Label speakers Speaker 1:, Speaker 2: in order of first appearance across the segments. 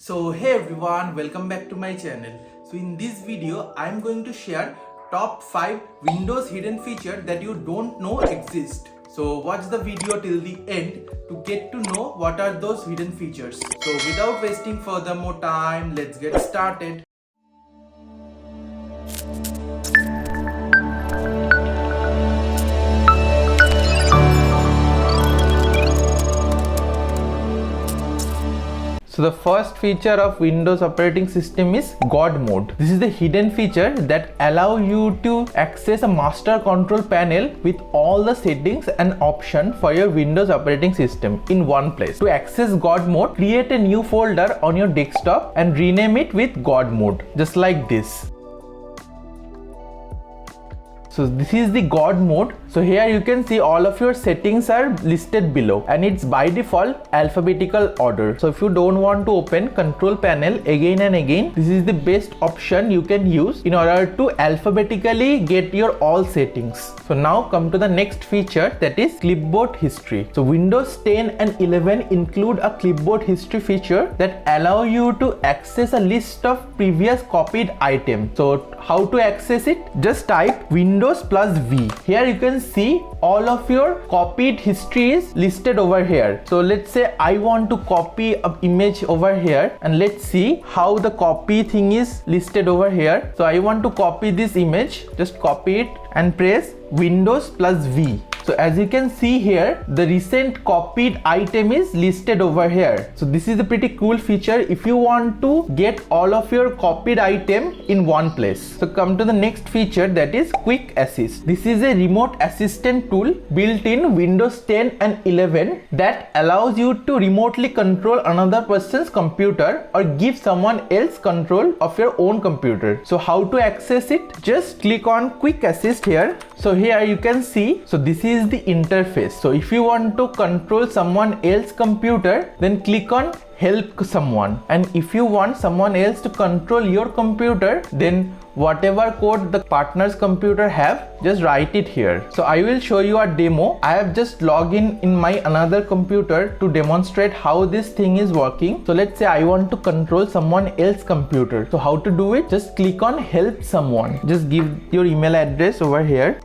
Speaker 1: So hey everyone, welcome back to my channel. So in this video I am going to share top 5 Windows hidden feature that you don't know exist. So watch the video till the end to get to know what are those hidden features. So without wasting further more time, let's get started. So the first feature of Windows operating system is God mode. This is the hidden feature that allow you to access a master control panel with all the settings and options for your Windows operating system in one place. To access God mode, create a new folder on your desktop and rename it with God mode, just like this. So this is the God mode. So here you can see all of your settings are listed below and it's by default alphabetical order. So if you don't want to open control panel again and again, this is the best option you can use in order to alphabetically get your all settings. So now come to the next feature, that is clipboard history. So Windows 10 and 11 include a clipboard history feature that allow you to access a list of previous copied items. So how to access it? Just type Windows plus V. Here you can see all of your copied history is listed over here. So let's say I want to copy an image over here, and let's see how the copy thing is listed over here. So I want to copy this image, just copy it and press Windows plus V. So as you can see here, the recent copied item is listed over here. So this is a pretty cool feature if you want to get all of your copied item in one place. So come to the next feature, that is Quick Assist. This is a remote assistant tool built in Windows 10 and 11 that allows you to remotely control another person's computer or give someone else control of your own computer. So how to access it? Just click on Quick Assist here. So here you can see, so this is the interface. So if you want to control someone else's computer, then click on help someone, and if you want someone else to control your computer, then whatever code the partner's computer have, just write it here. So I will show you a demo. I have just logged in my another computer to demonstrate how this thing is working. So let's say I want to control someone else's computer. So how to do it? Just click on help someone. Just give your email address over here.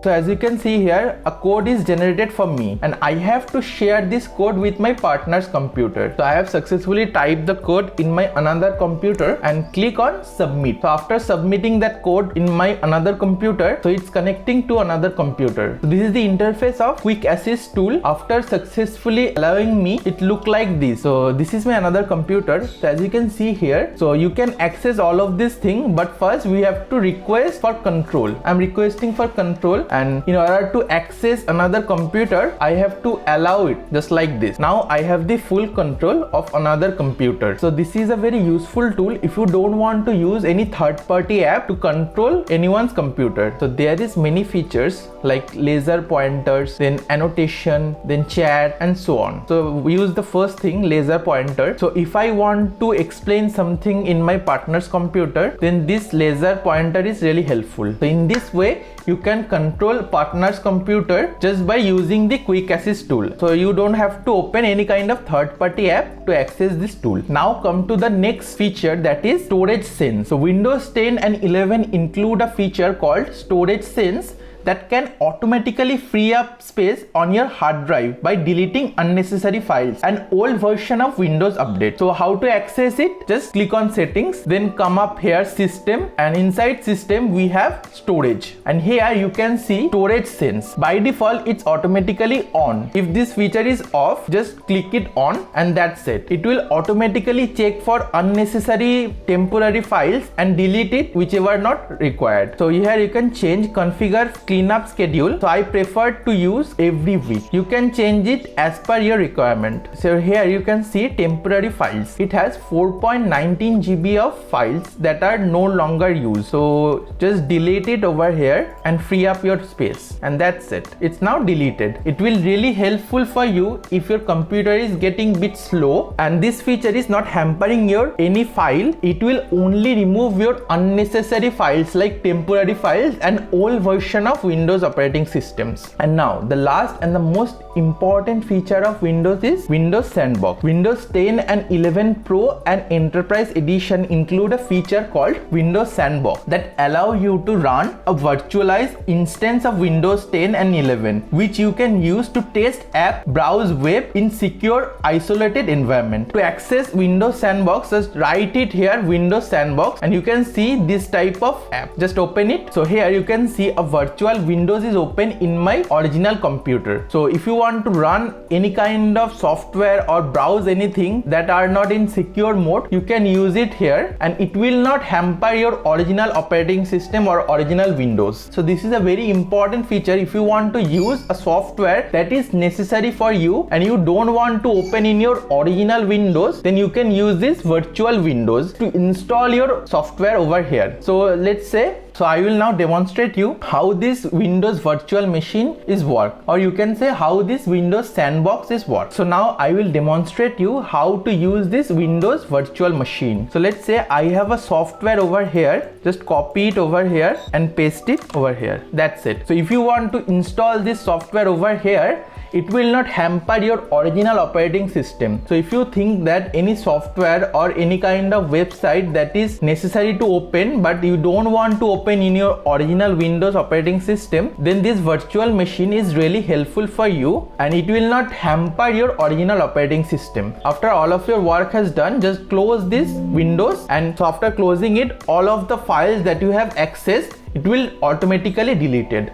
Speaker 1: So as you can see here, a code is generated for me and I have to share this code with my partner's computer. So I have successfully typed the code in my another computer and click on submit. So after submitting that code in my another computer, so it's connecting to another computer. So this is the interface of Quick Assist tool. After successfully allowing me, it look like this. So this is my another computer. So as you can see here, so you can access all of this thing, but first we have to request for control. I'm requesting for control. And in order to access another computer, I have to allow it just like this. Now I have the full control of another computer. So this is a very useful tool if you don't want to use any third-party app to control anyone's computer. So there is many features like laser pointers, then annotation, then chat, and so on. So we use the first thing, laser pointer. So if I want to explain something in my partner's computer, then this laser pointer is really helpful. So in this way, you can control partner's computer just by using the Quick Assist tool. So you don't have to open any kind of third-party app to access this tool. Now come to the next feature, that is Storage Sense. So Windows 10 and 11 include a feature called Storage Sense that can automatically free up space on your hard drive by deleting unnecessary files, an old version of Windows Update. So how to access it? Just click on settings, then come up here system, and inside system we have storage, and here you can see Storage Sense. By default it's automatically on. If this feature is off, just click it on and that's it. It will automatically check for unnecessary temporary files and delete it whichever not required. So here you can change configure cleanup schedule. So I prefer to use every week. You can change it as per your requirement. So here you can see temporary files. It has 4.19 GB of files that are no longer used. So just delete it over here and free up your space, and that's it. It's now deleted. It will really helpful for you if your computer is getting bit slow and this feature is not hampering your any file. It will only remove your unnecessary files like temporary files and old version of of Windows operating systems. And now the last and the most important feature of Windows is Windows Sandbox. Windows 10 and 11 Pro and Enterprise Edition include a feature called Windows Sandbox that allow you to run a virtualized instance of Windows 10 and 11, which you can use to test app, browse web in secure isolated environment. To access Windows Sandbox, just write it here, Windows Sandbox, and you can see this type of app. Just open it. So here you can see a virtual Windows is open in my original computer. So if you want to run any kind of software or browse anything that are not in secure mode, you can use it here and it will not hamper your original operating system or original Windows. So this is a very important feature. If you want to use a software that is necessary for you and you don't want to open in your original Windows, then you can use this virtual Windows to install your software over here. So let's say, so I will now demonstrate you how this Windows virtual machine is work, or you can say how this Windows Sandbox is work. So now I will demonstrate you how to use this Windows virtual machine. So let's say I have a software over here, just copy it over here and paste it over here. That's it. So if you want to install this software over here, it will not hamper your original operating system. So if you think that any software or any kind of website that is necessary to open but you don't want to open in your original Windows operating system, then this virtual machine is really helpful for you and it will not hamper your original operating system. After all of your work has done, just close this Windows, and so after closing it, all of the files that you have accessed, it will automatically deleted.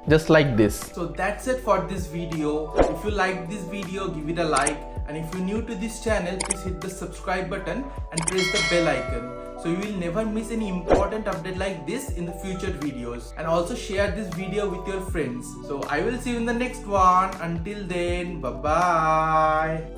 Speaker 1: Just like this. So that's it for this video. If you like this video, give it a like, and if you're new to this channel, please hit the subscribe button and press the bell icon, so you will never miss any important update like this in the future videos. And also share this video with your friends. So I will see you in the next one. Until then, bye bye.